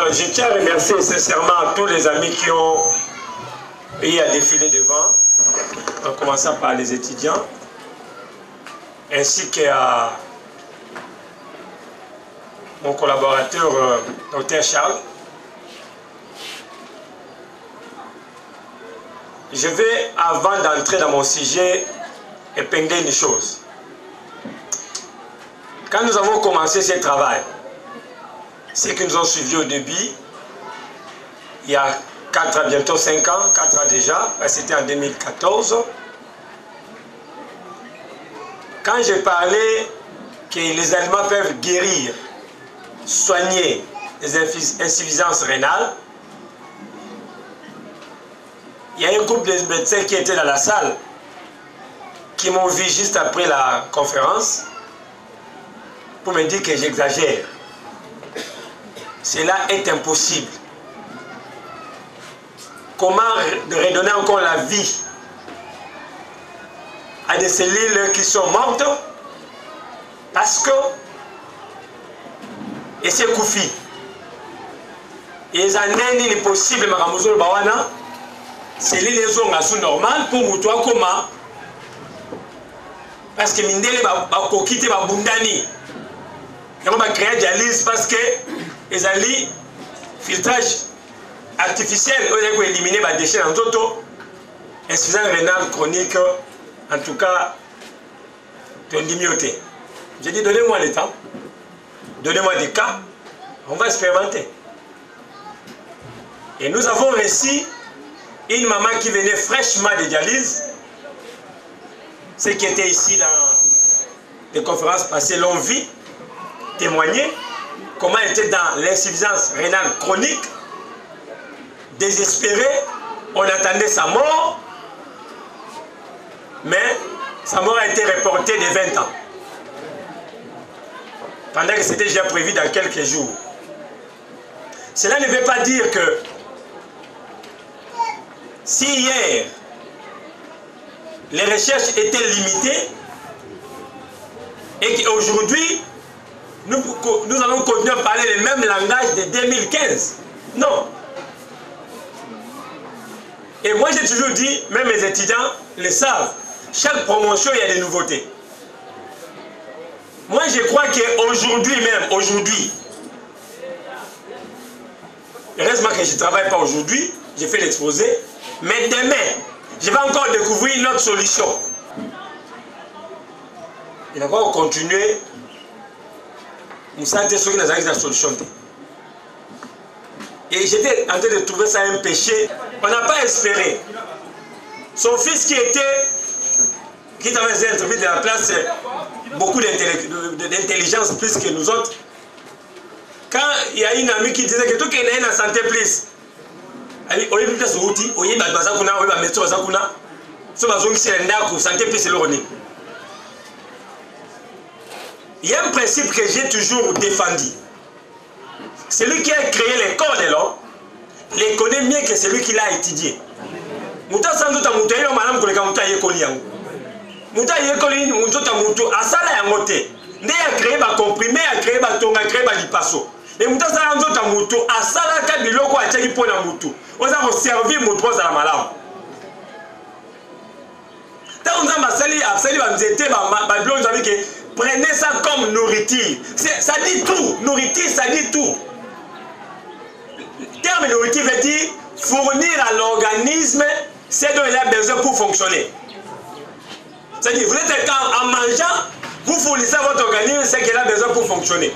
Alors, je tiens à remercier sincèrement tous les amis qui ont eu à défiler devant, en commençant par les étudiants, ainsi qu'à mon collaborateur, Dr Charles. Je vais, avant d'entrer dans mon sujet, épingler une chose. Quand nous avons commencé ce travail, ceux qui nous ont suivis au début, il y a 4 ans, bientôt 5 ans, 4 ans déjà, c'était en 2014, quand j'ai parlé que les aliments peuvent guérir, soigner les insuffisances rénales, il y a un groupe de médecins qui étaient dans la salle, qui m'ont vu juste après la conférence, pour me dire que j'exagère. Cela est impossible. Comment redonner encore la vie à des cellules qui sont mortes parce que, et c'est Koufi, et ça n'est pas possible, cellules sont normales pour nous, comment parce que Mindele va quitter ma bundani. On va créer dialyse parce que les alliés filtrage artificiel pour éliminer les déchets dans l'auto, insuffisance rénale chronique, en tout cas, tondimioté. J'ai dit donnez-moi le temps, donnez-moi des cas, on va expérimenter. Et nous avons réussi une maman qui venait fraîchement de dialyse, ceux qui étaient ici dans les conférences passées l'ont vu, témoigner comment elle était dans l'insuffisance rénale chronique, désespérée, on attendait sa mort, mais sa mort a été reportée de 20 ans, pendant que c'était déjà prévu dans quelques jours. Cela ne veut pas dire que si hier les recherches étaient limitées et qu'aujourd'hui nous allons continuer à parler le même langage de 2015. Non. Et moi j'ai toujours dit, même mes étudiants le savent, chaque promotion il y a des nouveautés. Moi je crois qu'aujourd'hui même, aujourd'hui, heureusement que je ne travaille pas aujourd'hui, j'ai fait l'exposé, mais demain, je vais encore découvrir une autre solution. Il va encore continuer. Nous sommes ceux qui n'ont pas la solution. Et j'étais en train de trouver ça un péché. On n'a pas espéré. Son fils qui avait introduit de la place beaucoup d'intelligence plus que nous autres. Quand il y a une amie qui disait que tout est dans la santé plus. Il y a un principe que j'ai toujours défendu. Celui qui a créé les corps de l'homme les connaît mieux que celui qui l'a étudié. Mouta sans doute mouta yo madame koleka mouta yekoli yango. Mouta yekoli mouta mouto asala yango te. Nde a créé ba comprimé, a créé ba tonga, a créé ba lipaso. Et mouta sans doute mouto asala ka biloko a tchaki pona mouto. Oza ko servir mouto za la malamu. Tant on a masali ba nzete ba biloko zabi ke prenez ça comme nourriture. Ça dit tout. Nourriture, ça dit tout. Le terme nourriture veut dire fournir à l'organisme ce dont il a besoin pour fonctionner. C'est-à-dire, vous êtes en mangeant, vous fournissez à votre organisme ce qu'il a besoin pour fonctionner.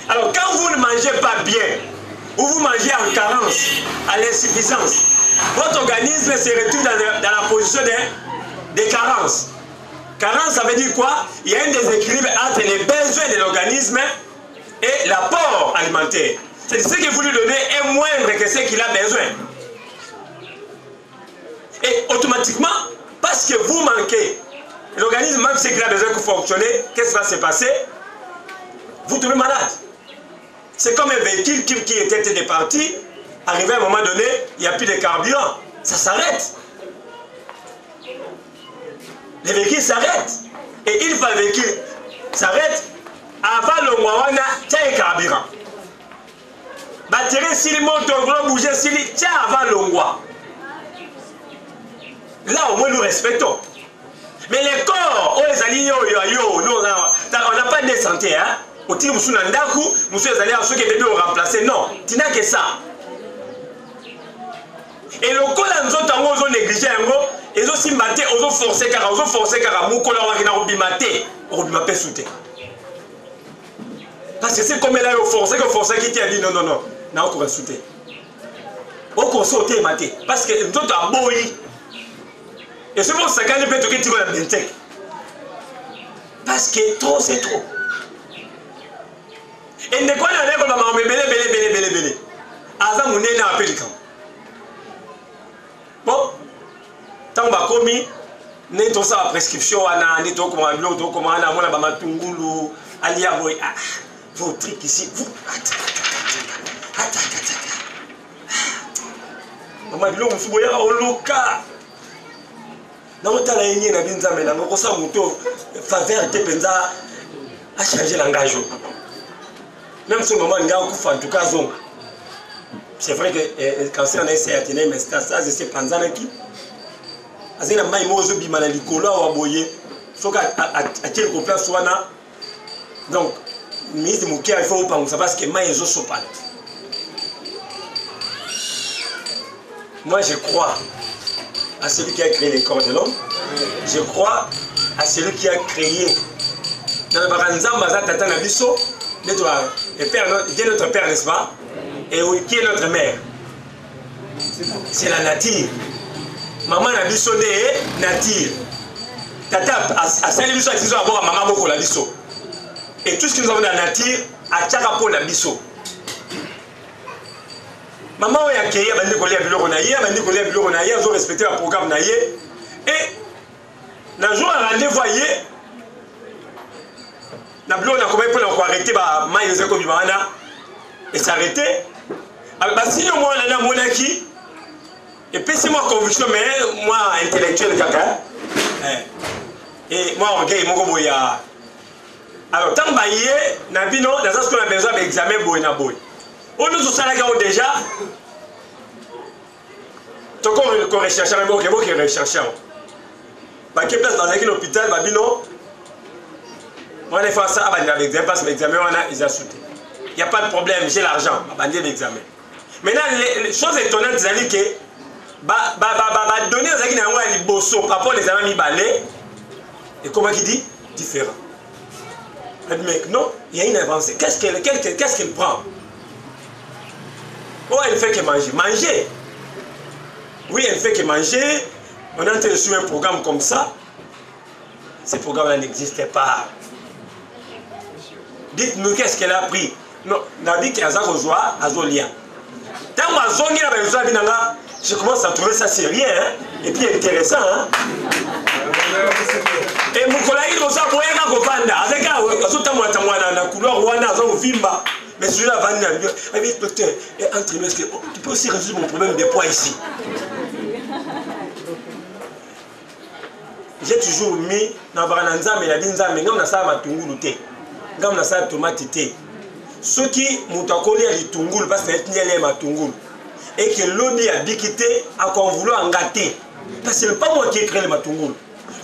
Alors, quand vous ne mangez pas bien, ou vous mangez en carence, à l'insuffisance, votre organisme se retrouve dans la position de carence. Carence, ça veut dire quoi? Il y a un déséquilibre entre les besoins de l'organisme et l'apport alimentaire. C'est ce que vous lui donnez est moindre que ce qu'il a besoin. Et automatiquement, parce que vous manquez, l'organisme manque ce qu'il a besoin pour fonctionner, qu'est-ce qui va se passer? Vous tombez malade. C'est comme un véhicule qui était départi, arrivé à un moment donné, il n'y a plus de carburant. Ça s'arrête. Le véhicule s'arrête. Et une fois le véhicule s'arrête, avant le mois, on a un carburant. Batterie si le moto gros bouger si le tiens avant l'ongwa. Là au moins nous respectons. Mais les corps, oh les alliés, on n'a pas de santé, hein. Au tir moussou nandaku, moussou les alliés, ceux qui bébé ont remplacé. Non, tu n'as que ça. Et le corps là nous ont négligé un gros, ils ont aussi maté, ils ont forcé car mouko là on a obimate, on obimate souté. Parce que c'est comme là ils ont forcé qui t'a dit non, n'a encore souté. Au cours sauté maté, parce que nous autres avons boyi. Et ce mot 50 peut que tu vas la bintec. Parce que trop c'est trop. Et ne quoi n'a pas maman belé. Asa mouné n'a appelé quand. Bon, tant que commis, n'est pas ça la prescription, n'est pas comment l'autre, comment on a mon abamatungulu, alia boy, ah, vos trucs ici, vous. Maman dit l'homme souboya au loca. Non, tu as la ligne de Binza, mais on a moto faveur de Penza a changé l'engagement. Même ce moment, en tout cas, c'est vrai que quand c'est un essai à tenir, mais ça, c'est Panzana qui. Azé na mai mozo bi malali kola wa boye. Soka a tel ko place wana. Donc, ministre Moukia il faut pas parce que mai ezo sopal. Moi, je crois à celui qui a créé les corps de l'homme. Je crois à celui qui a créé. Dans le Baranzamba, Tata Nabiso, Dieu est notre père, n'est-ce pas? Et qui est notre mère? C'est la nature. Maman Nabiso est nature. Tata a sali biso akizo abora maman boko la biso. Et tout ce que nous avons dans la nature a tchaka pour la biso. Maman a accueilli bandi kolia biloko na ye, bandi kolia biloko na ye, ils ont respecté le programme na ye. Et na jour à rendez-vous ye na biloko na koba pour arrêter ba mai ezeko bimana et s'arrêter. Ba sinon moi na monaki. Et puis c'est moi conviction mais moi intellectuel kaka. Et moi orgueil moko boya. Alors tant ba ye na bino dans ce qu'on a besoin d'examen boy na boy. On nous a déjà. Tu as recherché un peu qui recherche. Bah quelle place dans un hôpital babino. Moi les fois ça l'examen passe l'examen on a ils a sauté. Il y a pas de problème, j'ai l'argent, bah l'examen. Maintenant les choses étonnantes c'est que donner aux qui n'ont pas bosso par rapport les amis mi balé et comment qui dit différent. Mais non, il y a une avancée. Qu'est-ce qu'elle prend? Oh, elle ne fait que manger. Manger. Oui, elle ne fait que manger. On a entendu sur un programme comme ça. Ce programme-là n'existait pas. Dites-nous qu'est-ce qu'elle a pris. Non, on a dit qu'elle a besoin d'Azolia. Tant que je commence à trouver ça sérieux hein? Et puis intéressant. Hein? Et mon collègue, il a mais celui-là va venir. Oui, docteur, entre nous, est-ce que tu peux aussi résoudre mon problème de poids ici? J'ai toujours mis dans Barananza, mais la binza, mais non, on a ça à Tungulu. On a ça à tomate. Ceux qui m'ont collé à Tungulu, parce que c'est un Tungulu. Et que l'ONU a bikité à qu'on voulait en gâter. Parce que ce n'est pas moi qui ai créé le Matungulu.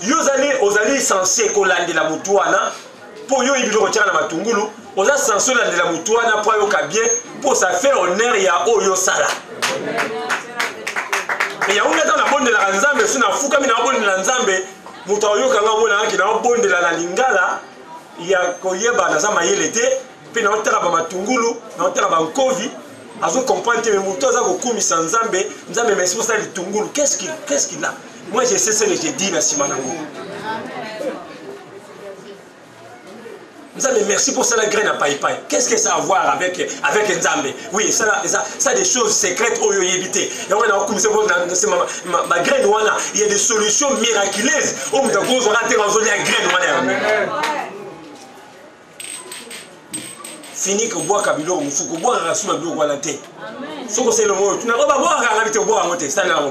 Vous allez censé qu'on l'a de la Moutouana pour yo il retient la Matungulu. Vous allez censé la de la Moutouana pour yo bien pour ça faire honneur et à Oyo Sala. Mais il y a un dans la bonne de la Nzambe, c'est un fou comme il a bonne de la Nzambe. Moutayo Kangabona qui a bonne de la Lingala. Il y a Koyeba Nazama Yelete, puis dans le terrain de Matungulu, dans le terrain de Kovi. Azo comprendre que les moutons ont commis sans Nzambe, Nzambe mais c'est pour ça le Tungulu. Qu'est-ce qu'il a? Moi je sais ce que j'ai dit na Simanango. Nzambe merci pour ça la graine à païpaï. Qu'est-ce que ça a à voir avec Nzambe? Oui, ça des choses secrètes au yébité. Et on a comme c'est ma graine wana, il y a des solutions miraculeuses. On me dit qu'on raté en zone la graine wana. Fini que boire kabilo mufuko boire rasuma bilo wala te. Soko c'est le mot. Tu n'as pas boire à l'habitude boire à monter, ça là.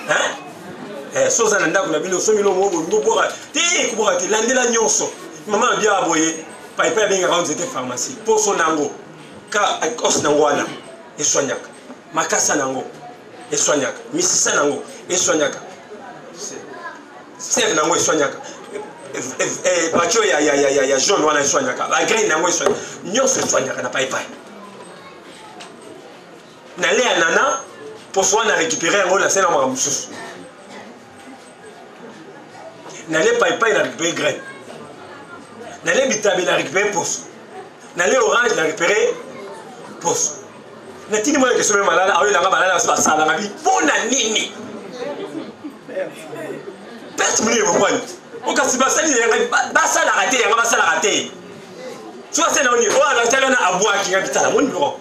Hein? Soza nanda kuna bilo so milo mo ndo boire. Te ko boire te landela nyonso. Maman bien aboyer. Paipa benga quand c'était pharmacie. Pour son nango. ka os nango wana eswanyaka makasa nango eswanyaka misisa nango eswanyaka sève nango eswanyaka patio ya jaune wana eswanyaka ba graine nango eswanyaka nyonso eswanyaka na paipai na le ya nana poso wana récupérer yango na sena maka mosusu na le paipai na récupérer graine na le bitabe na récupérer poso na le orange na récupérer poso na tini mwana question même malala aoyelanga malala basalanga bi mpona nini perte moni ebongwani okasi basali yanga basalaka te yanga basalaka te so asena oni oyo alatali wana abwaki nga bitala moni biloko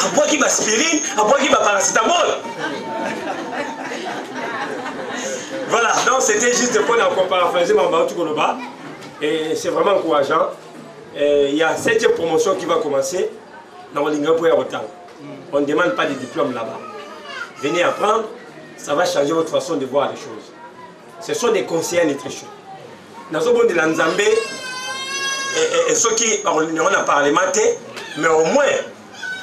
abwaki baspirine abwaki baparacetamol. Voilà, donc c'était juste pour paraphraser Mambaoutou Koloba. Et c'est vraiment encourageant. Il y a cette promotion qui va commencer dans l'Inga pour Yarotan. On ne demande pas de diplôme là-bas. Venez apprendre, ça va changer votre façon de voir les choses. Ce sont des conseillers nutrition. Dans ce monde de l'Anzambé, et ceux qui on a parlé maté, mais au moins,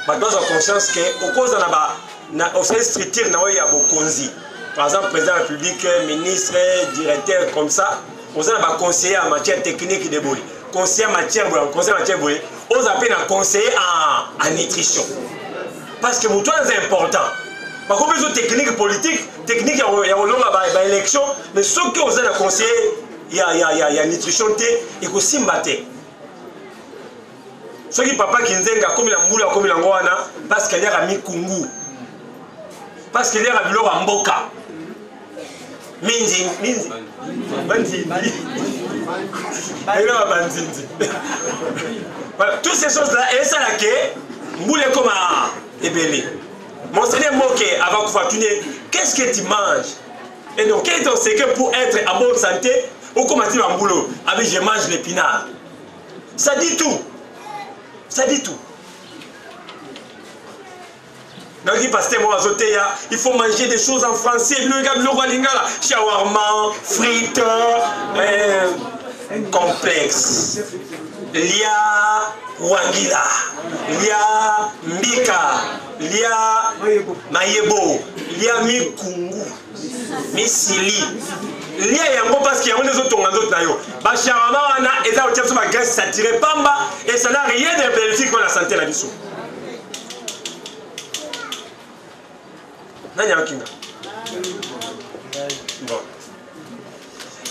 on doit avoir conscience qu'au cause de la structure, il y a beaucoup de par exemple, président de la République, ministre, directeur, comme ça, on a un conseiller en matière technique de boulot, conseiller en matière de boulot, on appelle un conseiller en nutrition. Parce que pour toi, c'est important. Par contre, besoin de technique politique, technique, il y a une élection, mais ceux qui ont un conseiller, il y a une nutrition, il faut s'y battre. Ceux qui papa qui nzenga comme la moula comme la ngwana parce qu'il y a mi kungu. Parce qu'il y a biloko mboka. Minzi. Voilà, toutes ces choses là et ça là que moule comme à ebélé. Mon Seigneur moqué avant que fatune, qu'est-ce que tu manges? Et donc quel est ton secret pour être en bonne santé ou comment tu vas en boulot? Avec je mange l'épinard. Ça dit tout. Ça dit tout. Donc il faut manger des choses en français. Shawarma, frites, complexe. Lia wangila, lia mbika, lia mayebo, lia mikungu, misili. Lia yango parce qu'il y a des autres nayo. Ba shawarma wana eza otia so ba graisse saturée pamba et ça n'a rien de bénéfique pour la santé la biso. Nanya kinga. Bon.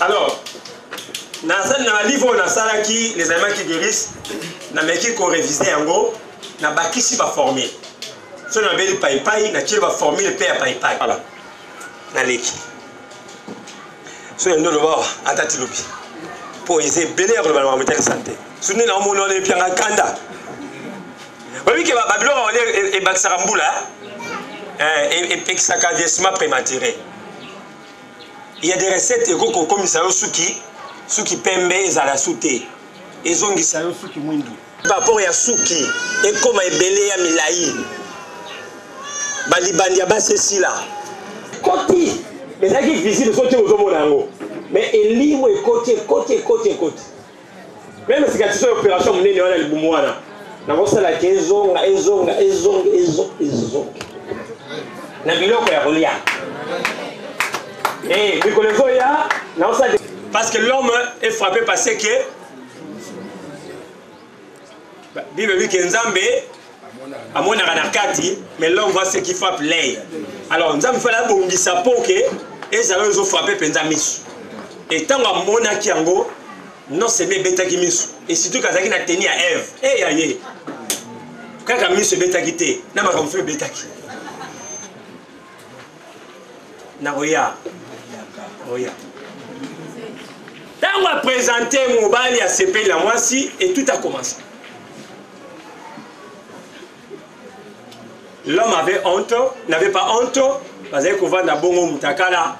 Alors, dans le livre on a ça qui les aliments qui guérissent, na meki ko réviser yango, na bakisi ba former. So na beli paipai na tire ba former le père paipai. Voilà. Na leki. So yendo lo ba atati lobi. Pour essayer belé ko ba ma santé. Suni na mo no le pianga kanda. Oui que Babylone on est Baksarambula et Pexaka vieillissement prématuré. Il y a des recettes comme ça suki pembe ezala souté. Ezongisa yo suki mwindu. Par rapport ya suki et comme ebele ya milai. Balibandi ya basesi là. Koti mais ça qui visite sauter aux hommes mais elimo et côté. Même si tu fais opération munene wana libumu wana. Na kosala ezonga. Na biloko ya kolia. Et bikolezo ya na kosala parce que l'homme est frappé par ce que Bible dit que Nzambe amona na kati mais l'homme voit ce qui frappe l'œil. Alors Nzambe fait la bongisa poke et ça va frapper penza misu. Et tant amona ki yango non c'est mes bêta qui misu et surtout quand il a tenu à Ève. Eh aïe. Quand il a mis ce bêta qui té, n'a pas comme fait bêta qui. Na oya. Tant on a présenté mon bali à CP la moisi et tout a commencé. L'homme avait honte, n'avait pas honte, parce qu'on va dans bon mutakala.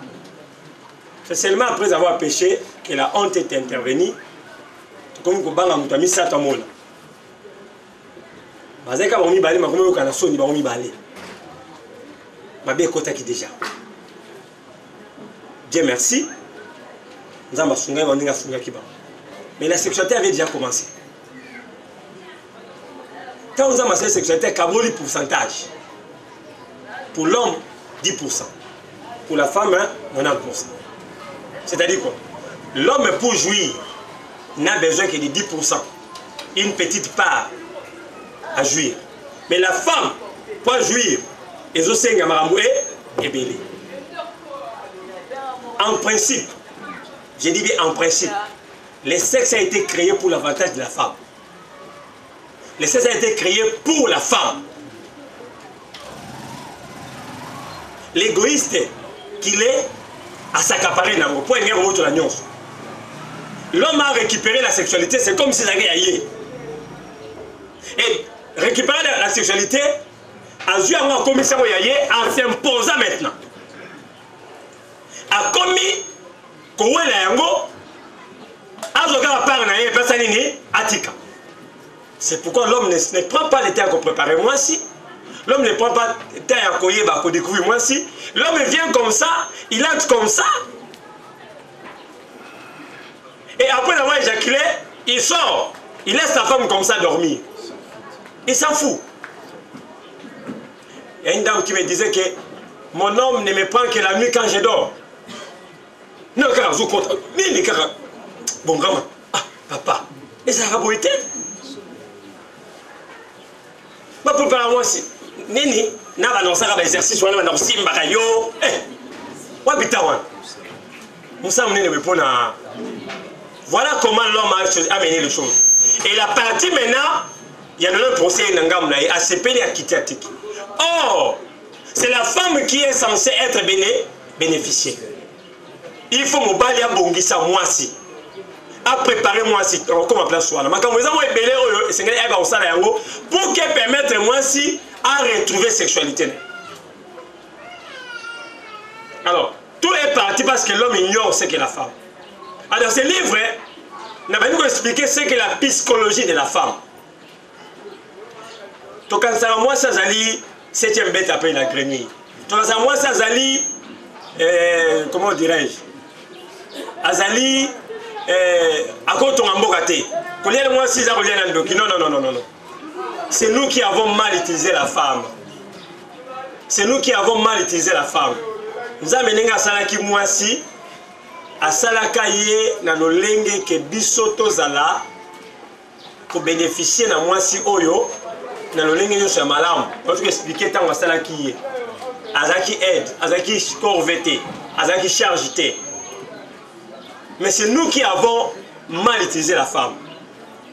C'est seulement après avoir péché que la honte est intervenue. Comme qu'on banga mutami satamona. Parce que on mi bali, ma comme on a sonné, on mi bali. Ma bien kota qui déjà. Dieu merci. Mais la sexualité avait déjà commencé. Quand on a massé sexualité, kaboli pourcentage. Pour l'homme, 10%. Pour la femme, 90%. C'est-à-dire quoi? L'homme, pour jouir, n'a besoin que de 10%. Une petite part à jouir. Mais la femme, pour jouir, les osseaux et belé. En principe, je dis bien en principe, le sexe a été créé pour l'avantage de la femme. Le sexe a été créé pour la femme. L'égoïste qu'il est à s'accaparer dans le point de la nuance. L'homme a récupéré la sexualité, c'est comme s'il avait aillé. Et récupérer la sexualité, a joué en commission en s'imposant maintenant. A commis Kowe la yango, azoka part na ye personne ni atika. C'est pourquoi l'homme ne prend pas le temps pour préparer moi si. L'homme ne prend pas le temps à découvrir moi si. L'homme vient comme ça, il entre comme ça. Et après avoir éjaculé, il sort. Il laisse sa femme comme ça dormir. Il s'en fout. Il y a une dame qui me disait que mon homme ne me prend que la nuit quand je dors. Non, car je compte. Mais car bon gamin. Ah, papa. Et ça a beau été. Ma pour parler moi si. Nini, n'a pas annoncé un exercice ou un annoncé mbakayo. Eh. Wabitawan. Moussa mne me pona. Voilà comment l'homme a amené les choses. Et la partie maintenant, il y a le procès Nangamnaï à CPD à Kitiatik. Or, c'est la femme qui est censée être bénéficiaire. Il faut me balayer à Bongissa moi si. À préparer moi si. Comme en place soit là. Mais quand vous avez belé, c'est pour que permettre moi si à retrouver sexualité. Alors, tout est parti parce que l'homme ignore ce qu'est la femme. Alors, ce livre n'a pas nous expliquer ce qu'est la psychologie de la femme. Donc, quand ça moi, ça zali, 7e bête après la grenouille. Donc, ça moi, ça zali, comment dirais-je? Azali, à côté de Mbokate. Moi, si ça revient à non. C'est nous qui avons mal utilisé la femme. C'est nous qui avons mal utilisé la femme. Nous avons mené à Salaki Mouassi, à Salakaye, dans nos langues que Bisoto Zala, pour bénéficier de Mouassi Oyo, dans nos langues de Malam. On peut expliquer tant à Salaki. Azaki aide, Azaki corvette, Azaki chargité. Mais c'est nous qui avons mal utilisé la femme.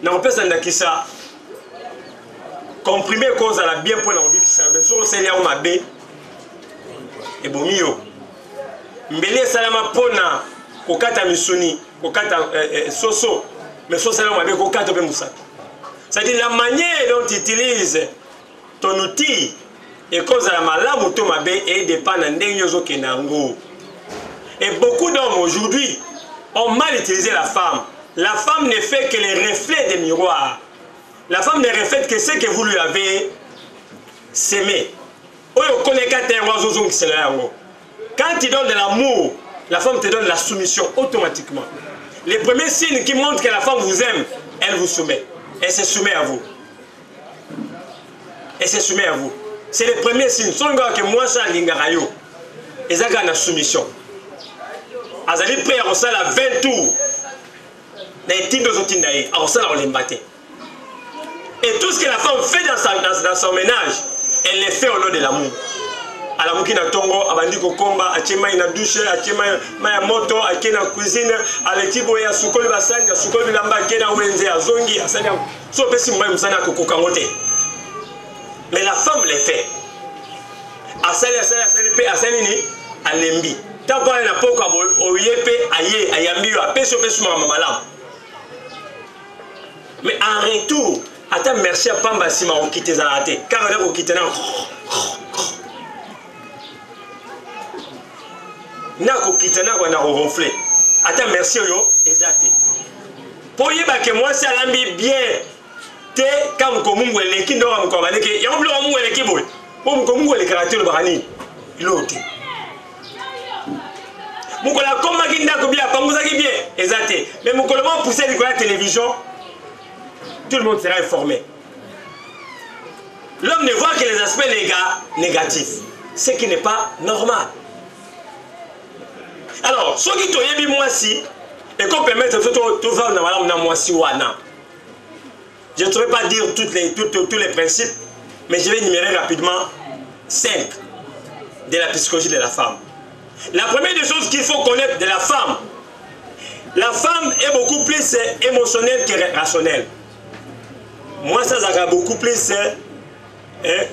Nous peut s'en ça. Comprimer cause à la bien pour l'envie qui servent. C'est là où ma bé. Et bon, mio. Mbele salama pona. Kokata misuni. Kokata soso. Mais soso salama bé. Kokata be moussa. C'est-à-dire la manière dont tu utilises ton outil. Et cause à la malade ou ton mabé. Et dépend d'un denyozo kenango. Et beaucoup d'hommes aujourd'hui ont mal utilisé la femme. La femme ne fait que les reflets des miroirs. La femme ne reflète que ce que vous lui avez sémé. Quand tu donnes de l'amour, la femme te donne la soumission automatiquement. Les premiers signes qui montrent que la femme vous aime, elle vous soumet. Elle se soumet à vous. Elle se soumet à vous. C'est les premiers signes. Son gars que moi, ça, l'ingarayo. Et ça, la soumission. Azali prêt à ressasser la 20 tours. Et tout ce que la femme fait dans son ménage, elle le fait au nom de l'amour. À l'amour qui n'a tongo, à bandi kokomba, à chema ina douche, à chema maya moto, à kena cuisine, à l'équipe ya sukoli basani, à sukoli lamba kena wenze, à zongi, à sani. So pesi mbaye msana kokokangote. Mais la femme le fait. À sali à sali ni à lembi. Tant qu'on n'a pas au yepe aye ayambi à peso mamalam. Mais en retour, attends merci à Pamba Sima on quitte Zalate. Car on a quitté là. Na ko quitte na on a ronflé. Attends merci yo exact. Pour y que moi c'est l'ambi bien. Te comme komungu eleki ndo am ko baleke. Ya mblo komungu eleki boy. Pour komungu le caractère le barani. L'autre. Mukola koma kinda ko bien panguza ki bien exact. Mais mukola poussé sur la télévision. Tout le monde sera informé. L'homme ne voit que les aspects négatifs, ce qui n'est pas normal. Alors, ce qui te dit moi si, et qu'on permette de faire moi si wana. Je ne saurais pas dire tous les principes, mais je vais énumérer rapidement 5 de la psychologie de la femme. La première des choses qu'il faut connaître de la femme est beaucoup plus émotionnelle que rationnelle. Moi, ça a beaucoup plus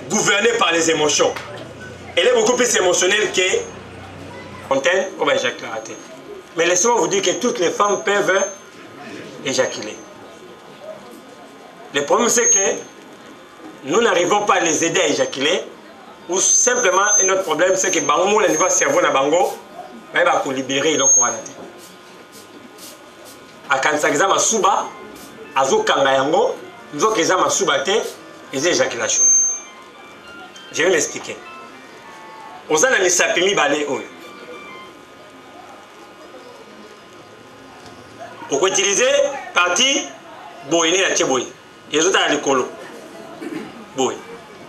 gouvernée par les émotions. Elle est beaucoup plus émotionnelle que Fontaine ou éjaculée. Mais laissez-moi vous dire que toutes les femmes peuvent éjaculer. Le problème, c'est que nous n'arrivons pas à les aider à éjaculer. Ou simplement, notre problème, c'est que bango le niveau cerveau na bango, il va libérer le corps. A kanisa kizama suba, azo kanga yango, nzo kizama suba te, et éjaculation. Je vais m'expliquer. Oza na misapimi balé oyo. Pour utiliser partie boyine na tcheboy. Et les autres à l'écolo. Boy.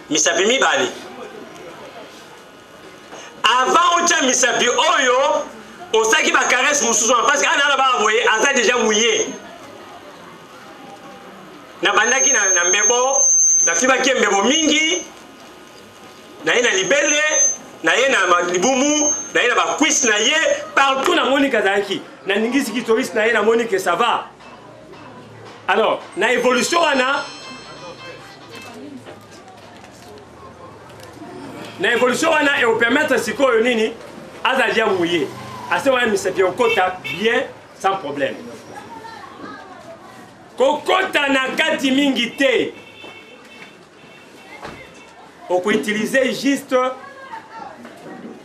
Misapimi balé. Avant au misapi oyo, on sait qu'il va caresser mon sous-son parce qu'on a pas envoyé, on a déjà mouillé. Na bandaki na mbebo, na fiba ki mbebo mingi, na yena libele, na yena libumu, na yena ba cuisse na ye, partout na Monique Kazaki, na ningisi ki touriste na yena Monique ça va. Alors, na évolution wana. Na évolution wana et au permettre sikoyo nini azadia mouillé. Assez wana misapi okota bien sans problème. Kokota na kati mingi te. On peut utiliser juste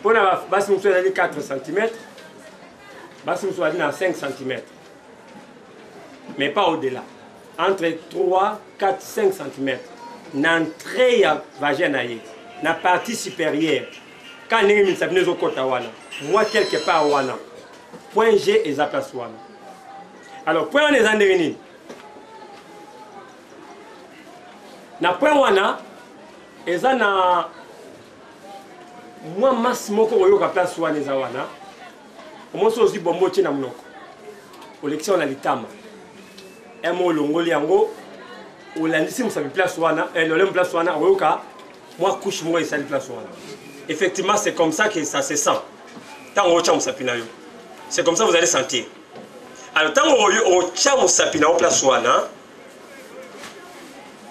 pour la base nous soit 4 cm. Base nous soit 5 cm. Mais pas au-delà. Entre 3, 4, 5 cm. N'entrée à vagin na partie supérieure. Quand on est mis au côté moi quelque part wana. Point G et place wana. Alors point on est en dernier. Na point wana eza na moi massimo ko yoka place wana eza wana. Omoso ozi bombo tina munoko. Olection na litama. Emo longoli yango olandisi musabi place wana lolem place wana oyoka moi couche moi et ça place wana. Effectivement, c'est comme ça que ça se sent. Tant on tient musapina yo. C'est comme ça que vous allez sentir. Alors tant on tient musapina au place wana.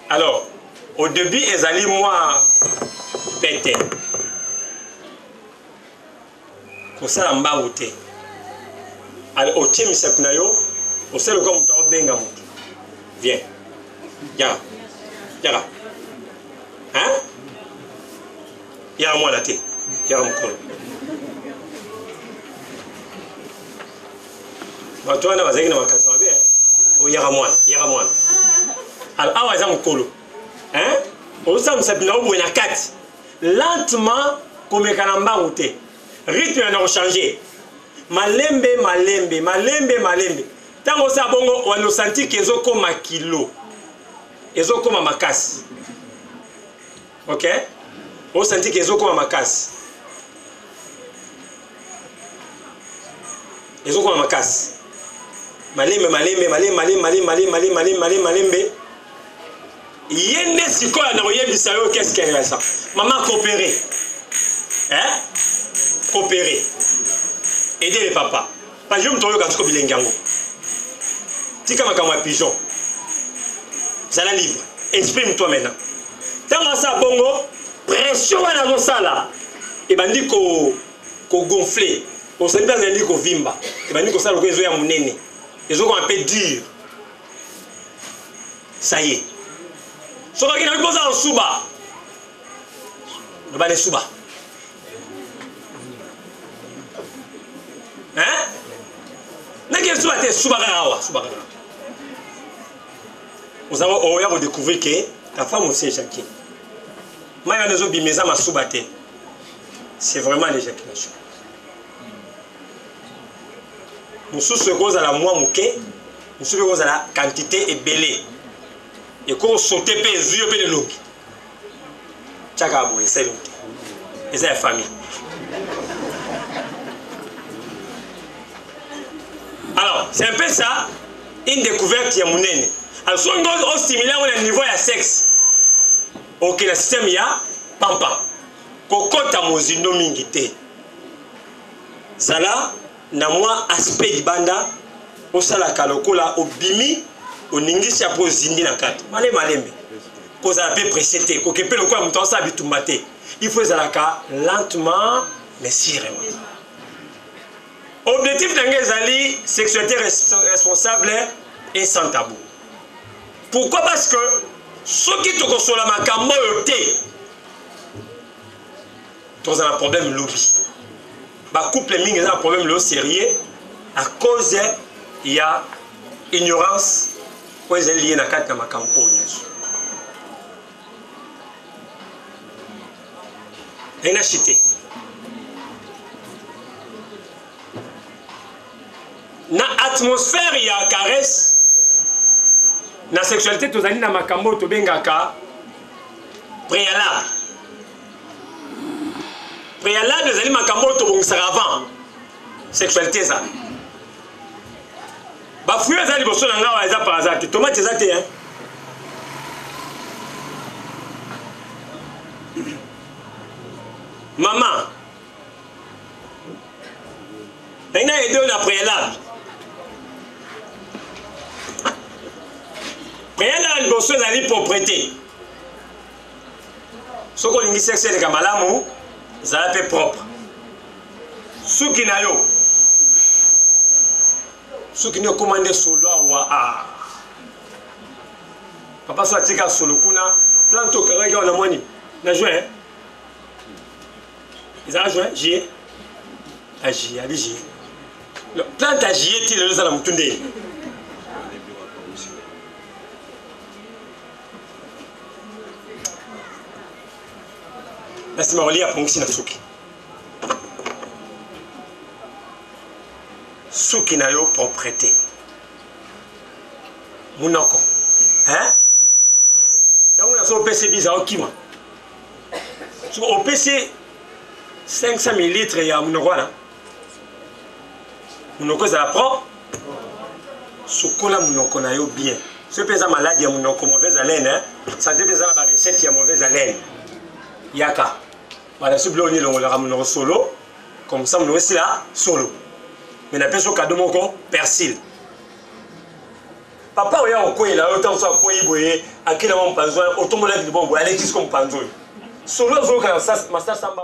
Alors au début ezali moi pété. Pour ça en bas outé. Alors au tient musapina yo, au sel comme on benga mutu. Viens. Yara. Yara. Hein? Yara moi la thé. Yara mukolo. Bah toi on a basé dans ma canson bien. Oh yara moi. Alors awa za mukolo. Hein? Au sam sapina au na kati. Lentement comme kanamba outé. Rythme a changé. Malembe. Tango sa bongo on senti que zo comme kilo. Ezo comme makasi. OK? On sentit qu'ils ont comme ma casse. Ils ont comme ma casse. Malembe. Yende siko na oyebisa yo qu'est-ce qu'elle est ça? Maman coopérer. Hein? Coopérer. Aider les papas. Pas je me toyo katiko bilengango. Tika makama pigeon. Zala libre. Exprime-toi maintenant. Tant ça bongo pression à la sala et bandi ko gonfler on sait pas bandi ko vimba et bandi ko sala ko ezo ya munene ezo ko un peu dur ça y est so ka kina ko za suba le bale suba hein na ke suba te suba rawa vous avez découvrir que ta femme aussi est Jackie. C'est vraiment l'éjaculation. Nous sommes à la moins mouquée, nous sommes à la quantité et belée. Et quand on saute les yeux de l'eau. Tchakabou, c'est l'autre. Et c'est la famille. Alors, c'est un peu ça, une découverte qui est mounene. Alors, si on stimule au niveau de sexe, ok, le système il y a pampa. Kokota mozindo mingite. Ça là, na moi aspect du banda, au salaka lokola, au bimi, au ningisi à zindi na kati. Maleme. Cause à peu précédé, qu'on peut le quoi, mon temps ça habitué. Il faut zalaka lentement, mais sûrement. Objectif d'Angezali, sexualité responsable et sans tabou. Pourquoi? Parce que ceux qui te consolent ma camote, tu as un problème lobby. Bah couple ming a un problème sérieux à cause il y a ignorance pour les liés dans quatre ma campagne. Il y a chité. Na atmosphère il y a caresse. Na sexualité tu as dit na makambo to bengaka préalable. Préalable les makambo to bongisa avant sexualité ça. Ba fuyo za liboso na ngawa eza par hasard. Tomate za te hein. Maman. Elle a aidé na préalable. Préalable liboso ezali propreté. Soko lingi sexe de kamalamu zala pe propre. Suki na yo. Suki ni commandé solo wa a. Papa so atika solo kuna planto karaka na mwani. Na juin. Ils ont joué J. A J, a J. Le plante à J est le salam tunde. La simoli a ponksi na suki. Suki na yo propreté. Munoko. Hein? Donc on a son PC bizarre qui moi. Au PC 500 ml il y a munoko là. Munoko ça prend. Sukola munoko na yo bien. Ce pesa maladie ya munoko mauvaise haleine hein. Ça dépend de la recette ya mauvaise haleine. Yaka. Voilà, ce bleu on est le solo. Comme ça on est là solo. Mais n'a pas ce cadeau mon persil. Papa oya okoye là autant soit koyi boye akila mon panzo automobile bon boye aller jusqu'au panzo. Solo zo ka ça master samba